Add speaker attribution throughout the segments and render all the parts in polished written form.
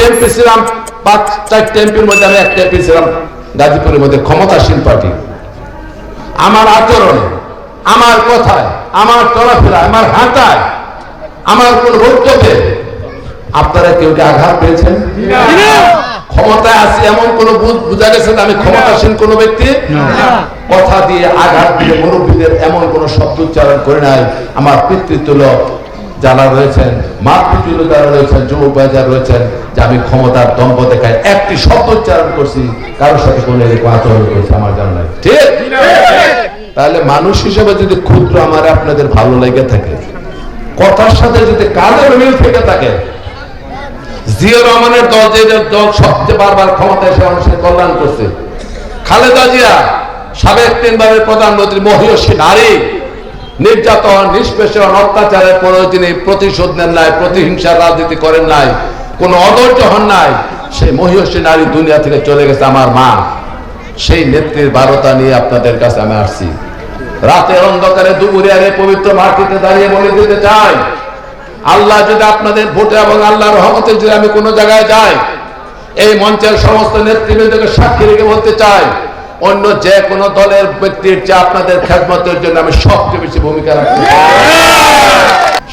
Speaker 1: MP ছিলাম, 5-4টা এমপির মধ্যে আমি একটা এমপি ছিলাম গাজীপুরের মধ্যে, ক্ষমতাসীন পার্টি। আমার আচরণে, আমার কথায়, আমার চলাফেরা, আমার হাঁটায়, আমার কোন বক্তব্যে আপনারা কেউ কি আঘাত পেয়েছেন? ক্ষমতায় আছি এমন কোন বোঝা গেছে আমি ক্ষমতাসীন কোন ব্যক্তি? কথা দিয়ে আঘাত দিয়ে মুরব্বীদের এমন কোন শব্দ উচ্চারণ করে নাই। আমার পিতৃতুল্য যারা রয়েছেন, মাতৃতুল্য যারা রয়েছেন, যুবক ভাই যারা রয়েছেন, যে আমি ক্ষমতার দম্ভ দেখায় একটি শব্দ উচ্চারণ করছি, কারোর সাথে কোনো আচরণ করেছে আমার জানা নাই। ঠিক? তাহলে মানুষ হিসেবে যদি ক্ষুদ্র আমার আপনাদের ভালো লেগে থাকে, কথার সাথে যদি কাজের মিল থেকে থাকে, জিয়া রহমানের দল যে দল সবচেয়ে বারবার ক্ষমতায় এসে মানুষের কল্যাণ করছে, খালেদা জিয়া সাবেক 3বারের প্রধানমন্ত্রী, মহিয়সী নারী, নির্যাতন, নিষ্পেষণ, অত্যাচারের কোনো তিনি প্রতিশোধ নেন নাই, প্রতিহিংসার রাজনীতি করেন নাই, কোনো অধৈর্য হন নাই, সেই মহিয়সী নারী দুনিয়া থেকে চলে গেছে আমার মা। সেই নেত্রীর বারতা নিয়ে আপনাদের কাছে আমি আসছি। রাতের অন্ধকারে দুপুরিয়ার এই পবিত্র মাটিতে দাঁড়িয়ে বলে দিতে চাই, আল্লাহ যদি আপনাদের ভোটে এবং আল্লাহর রহমতে যদি আমি কোনো জায়গায় যাই, এই মঞ্চের সমস্ত নেতৃবৃন্দকে সাক্ষী রেখে বলতে চাই, অন্য যে কোনো দলের ব্যক্তির চেয়ে আপনাদের খেদমতের জন্য আমি সবচেয়ে বেশি ভূমিকা রাখতে চাই।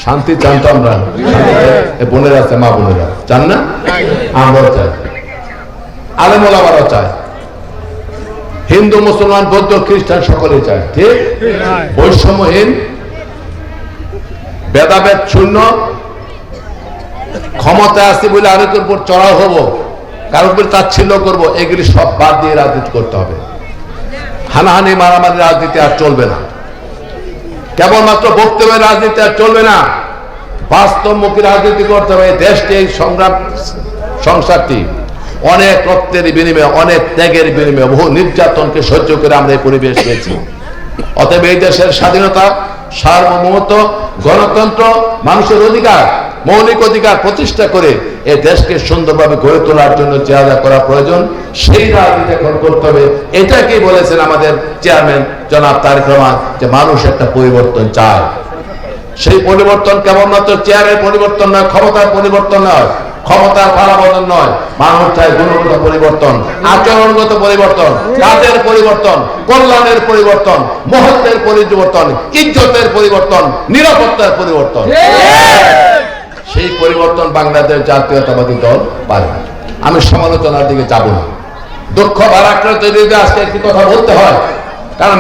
Speaker 1: শান্তি চান তো আমরা? বোনেরা আছে, মা বোনেরা চান না? আমরাও চাই, আলেম ওলামারাও চায়, হিন্দু, মুসলমান, বৌদ্ধ, খ্রিস্টান সকলে চায়। ঠিক? বৈষম্যহীন, ভেদাভেদ শূন্য, ক্ষমতা আছে বলে আরেকের উপর চড়াও হব, কারোর উপর তাচ্ছিল্য করবো, এগুলি সব বাদ দিয়ে রাজনীতি করতে হবে। হানাহানি, মারামারি রাজনীতি আর চলবে না। কেবলমাত্র বক্তব্যের রাজনীতি আর চলবে না, বাস্তবমুখী রাজনীতি করতে হবে। দেশটি, এই সংগ্রাম সংসারটি অনেক রক্তের বিনিময়ে, অনেক ত্যাগের বিনিময়ে, বহু নির্যাতনকে সহ্য করে আমরা এই পরিবেশ পেয়েছি। অতএব এই দেশের স্বাধীনতা, সার্বভৌমত্ব, গণতন্ত্র, মানুষের অধিকার, মৌলিক অধিকার প্রতিষ্ঠা করে এই দেশকে সুন্দরভাবে গড়ে তোলার জন্য যা যা করা প্রয়োজন, সেই রাজনীতি এখন করতে হবে। এটাকেই বলেছেন আমাদের চেয়ারম্যান জনাব তারেক রহমান, যে মানুষ একটা পরিবর্তন চায়। সেই পরিবর্তন কেবলমাত্র চেয়ারের পরিবর্তন নয়, ক্ষমতার পরিবর্তন নয়, ক্ষমতার পালাবদল নয়, মানুষ চায় গুণগত পরিবর্তন, আচরণগত পরিবর্তন, কাজের পরিবর্তন, কল্যাণের পরিবর্তন, মহত্বের পরিবর্তন, ইজ্জতের পরিবর্তন, নিরাপত্তার পরিবর্তন। সেই পরিবর্তন বাংলাদেশ জাতীয়তাবাদী দল পারে। আমি সমালোচনার দিকে যাব না। দুঃখ ভারাক্রান্ত তৈরি আজকে একটি কথা বলতে হয়, কারণ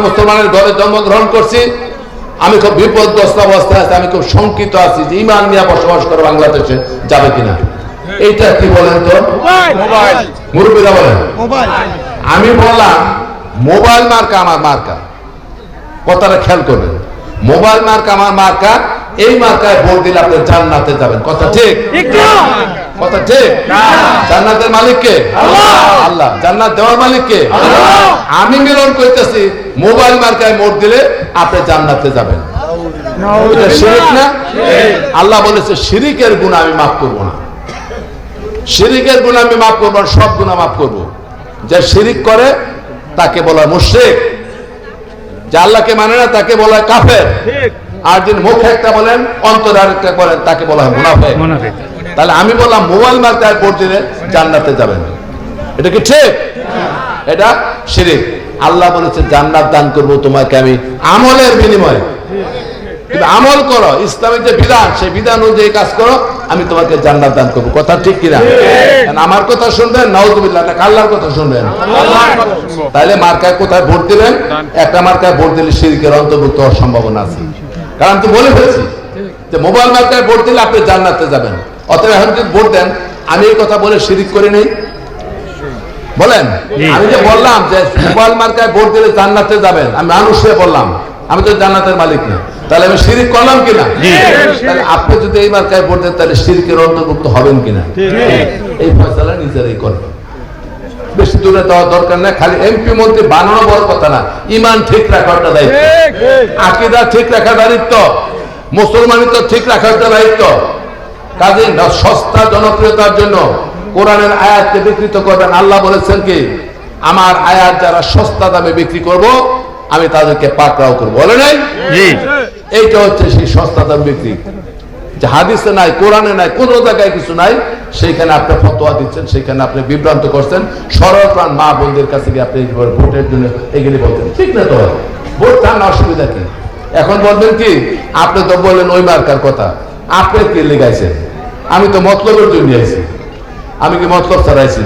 Speaker 1: মুসলমানের ঘরে জন্মগ্রহণ করছি, আমি খুব বিপদগ্রস্ত অবস্থায় আছি, আমি খুব শঙ্কিত আছি যে ইমান নিয়ে বসবাস করে বাংলাদেশে যাবে কিনা। এইটা কি বলেন তো মুরব্বীরা বলেন? আমি বললাম মোবাইল মার্কা আমার মার্কা, কথাটা খেয়াল করবেন। মোবাইল মার্কা আমার মার্কা, এই মার্কায় ভোট দিলে আপনি জান্নাতে যাবেন। কথা ঠিক? কথা ঠিক? জান্নাতের মালিক কে? আল্লাহ। জান্নাত দেওয়ার মালিক কে? আমি মিলন করতেছি, মোবাইল মার্কায় ভোট দিলে আপনি জান্নাতে যাবেন। এটা শিরিক না? আল্লাহ বলেছে শিরিকের গুনাহ আমি মাফ করব না, শিরিকের গুনাহ আমি মাফ করব না, সব গুনাহ মাফ করব। যে শিরিক করে তাকে বলা হয় মুশরিক, যে আল্লাহকে মানে না তাকে বলা হয় কাফের, আর যিনি মুখে একটা বলেন অন্তরে আরেকটা বলেন তাকে বলা হয় মুনাফিক। তাহলে আমি বললাম মোবাইল মার্কায় ভোট দিলে জান্নাতে যাবেন, এটা কি ঠিক? এটা শিরিক। আল্লাহ বলেছে জান্নাত দান করব তোমাকে আমি আমলের বিনিময়ে। তুমি আমল করো, ইসলামের যে বিধান সেই বিধান অনুযায়ী কাজ করো, আমি তোমাকে জান্নাত দান করবো। কথা ঠিক কিনা? আমার কথা শুনবেন নাউযুবিল্লাহ, না আল্লাহর কথা শুনবেন? তাহলে মার্কায় কোথায় ভোট দিবেন? একটা মার্কায় ভোট দিলে শিরকের অন্তর্ভুক্ত হওয়ার সম্ভাবনা আছে, কারণ তো বলে ফেলছি যে মোবাইল মার্কায় ভোট দিলে আপনি জান্নাতে যাবেন। অতএব এখন যদি ভোট দেন, আমি এই কথা বলে শিরিক করি নেই বলেন? আমি যে বললাম যে মোবাইল মার্কায় ভোট দিলে জান্নাতে যাবেন, আমি মানুষ হয়ে বললাম, আমি তো জান্নাতের মালিক না, তাহলে আমি শিরিক করলাম কিনা? তাহলে আপনি যদি এই মার্কায় ভোট দেন তাহলে শিরকের অন্তর্ভুক্ত হবেন কিনা? এই ফয়সালা নিজেরাই করবেন, বেশি দূরে দেওয়ার দরকার নেই। খালি এমপি মন্ত্রী বানানো বড় কথা না, ইমান ঠিক রাখাটা দায়িত্ব, আকীদা ঠিক রাখা দায়িত্ব, মুসলমানিত্ব ঠিক রাখাটা দায়িত্ব। কাজে সস্তা জনপ্রিয়তার জন্য কোরআনের আয়াতকে বিকৃত করবেন। আল্লাহ বলেছেন কি, আমার আয়াত যারা সস্তা দামে বিক্রি করব আমি তাদেরকে পাকড়াও করবো, বলে নাই? এইটা হচ্ছে সেই সস্তা দাম বিক্রি। যে হাদিসে নাই, কোরআনে নাই, কোন জায়গায় কিছু নাই, সেইখানে আপনি ফতোয়া দিচ্ছেন, সেইখানে আপনি বিভ্রান্ত করছেন। সরল প্রাণ মা বোনদের কাছে গিয়ে আপনি ভোটের জন্য এগুলি বলছেন, ঠিক না? তো ভোট চান, অসুবিধা কি? এখন বলবেন কি, আপনি তো বললেন ওই মার্কার কথা, আপনি কি লেগাইছেন? আমি তো মতলবের জন্য আইছি। আমি কি মতলব ছাড়াইছি?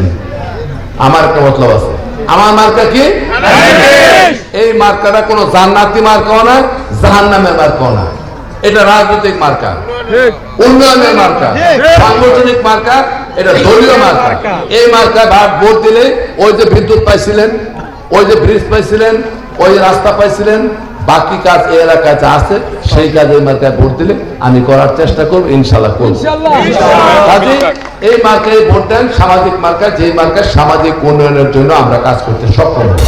Speaker 1: আমার একটা মতলব আছে। আমার মার্কা কি? এই মার্কাটা কোনো জান্নাতি মার্কাও না, জাহান্নামের মার্কাও না। এটা রাজনৈতিক মার্কা, উন্নয়নের মার্কা, সাংগঠনিক মার্কা, এটা দলীয় মার্কা। এই মার্কায় ভোট দিলে ওই যে বিদ্যুৎ পাইছিলেন, ওই যে ব্রিজ পাইছিলেন, ওই রাস্তা পাইছিলেন, বাকি কাজ এই এলাকায় যা আছে সেই কাজ এই মার্কায় ভোট দিলে আমি করার চেষ্টা করবো, ইনশাল্লাহ করবো। কাজে এই মার্কায় ভোট দেন, সামাজিক মার্কা, যে মার্কায় সামাজিক উন্নয়নের জন্য আমরা কাজ করতে সক্ষম হব।